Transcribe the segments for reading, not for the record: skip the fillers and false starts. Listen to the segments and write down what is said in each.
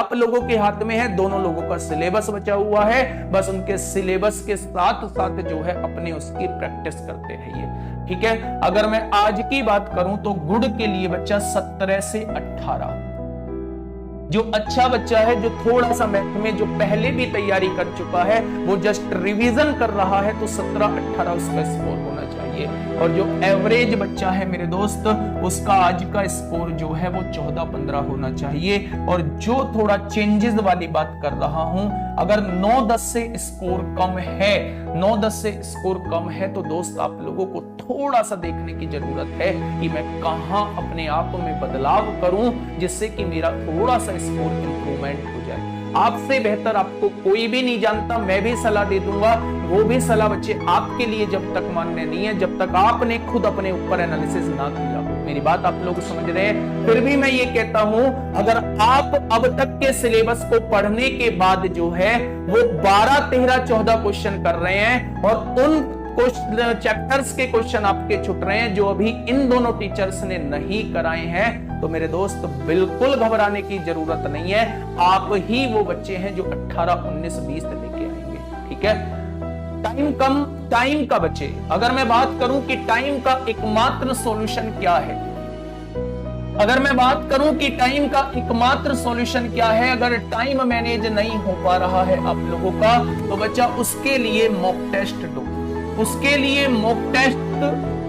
आप लोगों के हाथ में है, दोनों लोगों का सिलेबस बचा हुआ है, बस उनके सिलेबस के साथ साथ जो है अपने उसकी प्रैक्टिस करते रहिए। ठीक है, अगर मैं आज की बात करूं तो गुड के लिए बच्चा 17 से 18, जो अच्छा बच्चा है, जो थोड़ा सा मैथ में जो पहले भी तैयारी कर चुका है, वो जस्ट रिवीजन कर रहा है, तो 17-18 उसका स्कोर होना चाहिए। और जो एवरेज बच्चा है मेरे दोस्त, उसका आज का स्कोर जो है वो 14-15 होना चाहिए। और जो थोड़ा चेंजेस वाली बात कर रहा हूं, अगर 9-10 से स्कोर कम है, 9-10 से स्कोर कम है, तो दोस्त आप लोगों को थोड़ा सा देखने की जरूरत है कि मैं कहां अपने आप में बदलाव करूं, जिससे कि मेरा थोड़ा सा स्कोर इंप्रूवमेंट हो जाए। आपसे बेहतर आपको कोई भी नहीं जानता, मैं भी सलाह दे दूंगा, वो भी सलाह बच्चे आपके लिए जब तक मान्य नहीं है, जब तक आपने खुद अपने ऊपर एनालिसिस ना किया हो। मेरी बात आप लोग समझ रहे हैं? फिर भी मैं ये कहता हूं, अगर आप अब तक के सिलेबस को पढ़ने के बाद जो है वो 12, 13, 14 क्वेश्चन कर रहे हैं और उन चैप्टर्स के क्वेश्चन आपके छूट रहे हैं जो अभी इन दोनों टीचर्स ने नहीं कराए हैं, तो मेरे दोस्त बिल्कुल घबराने की जरूरत नहीं है। आप ही वो बच्चे हैं जो 18, 19, 20 लेके आएंगे। ठीक है, टाइम कम, टाइम का बचे। अगर मैं बात करूं कि टाइम का एकमात्र सॉल्यूशन क्या है, अगर मैं बात करूं कि टाइम का एकमात्र सॉल्यूशन क्या है, अगर टाइम मैनेज नहीं हो पा रहा है आप लोगों का, तो बच्चा उसके लिए मॉक टेस्ट दो, उसके लिए मॉक टेस्ट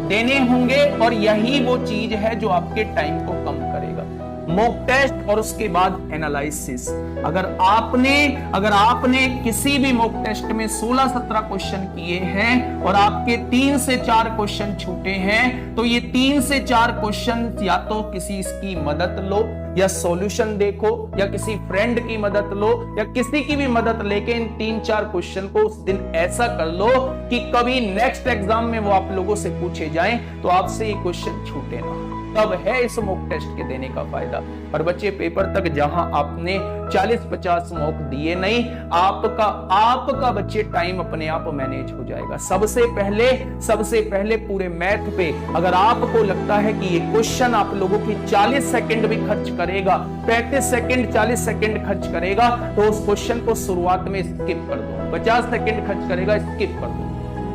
देने होंगे। और यही वो चीज है जो आपके टाइम को कम करेगा, मॉक टेस्ट और उसके बाद एनालिसिस। अगर आपने किसी भी मॉक टेस्ट में 16-17 क्वेश्चन किए हैं और आपके 3 से 4 क्वेश्चन छूटे हैं, तो ये 3 से 4 क्वेश्चन या तो किसी की मदद लो, या सॉल्यूशन देखो, या किसी फ्रेंड की मदद लो, या किसी की भी मदद लेके इन 3-4 क्वेश्चन को उस दिन ऐसा कर लो कि कभी नेक्स्ट एग्जाम में वो आप लोगों से पूछे जाएं तो आपसे ये क्वेश्चन छूटे ना। तब है इस मॉक टेस्ट के देने का फायदा। और बच्चे पेपर तक जहां आपने 40-50 मॉक दिए नहीं, आपका बच्चे टाइम अपने आप मैनेज हो जाएगा। सबसे पहले पूरे मैथ पे अगर आपको लगता है कि ये क्वेश्चन आप लोगों की 40 सेकंड भी खर्च करेगा, 35 सेकंड 40 सेकंड खर्च करेगा, तो उस क्वेश्चन को शुरुआत में स्किप कर दो। 50 सेकंड खर्च करेगा, स्किप कर दो।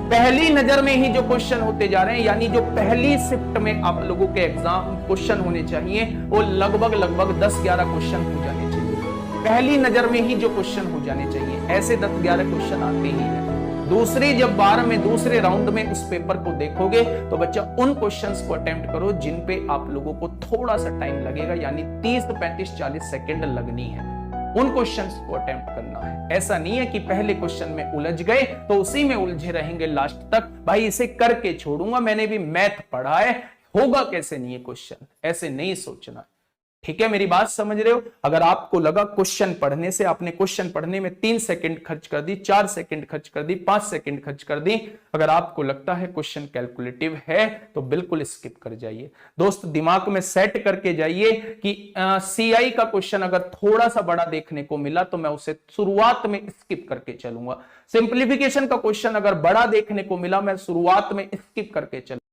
पहली नजर में ही जो क्वेश्चन होते जा रहे हैं, यानी जो पहली शिफ्ट में आप लोगों के एग्जाम क्वेश्चन होने चाहिए, वो लगभग 10-11 क्वेश्चन हो जाने चाहिए। पहली नजर में ही जो क्वेश्चन हो जाने चाहिए, ऐसे 10-11 क्वेश्चन आते ही हैं। दूसरी जब बार में दूसरे राउंड में उस पेपर को देखोगे, तो बच्चा उन क्वेश्चंस को अटेम्प्ट करो जिन पे आप लोगों को थोड़ा सा टाइम लगेगा, यानी 30, 35, 40 सेकंड लगनी है। उन क्वेश्चंस को अटेम्प्ट करना है। ऐसा नहीं है कि पहले क्वेश्चन में उलझ गए तो उसी में उलझे रहेंगे लास्ट तक, भाई इसे करके छोड़ूंगा, मैंने भी मैथ पढ़ा है, होगा कैसे नहीं है क्वेश्चन, ऐसे नहीं सोचना। ठीक है, मेरी बात समझ रहे हो? अगर आपको लगा क्वेश्चन पढ़ने से, आपने क्वेश्चन पढ़ने में 3 सेकंड खर्च कर दी, 4 सेकंड खर्च कर दी, 5 सेकंड खर्च कर दी, अगर आपको लगता है क्वेश्चन कैलकुलेटिव है, तो बिल्कुल स्किप कर जाइए। दोस्त दिमाग में सेट करके जाइए कि सीआई का क्वेश्चन अगर थोड़ा सा बड़ा देखने को मिला तो मैं उसे शुरुआत में स्किप करके चलूंगा। सिंप्लीफिकेशन का क्वेश्चन अगर बड़ा देखने को मिला, मैं शुरुआत में स्किप करके चलूंगा।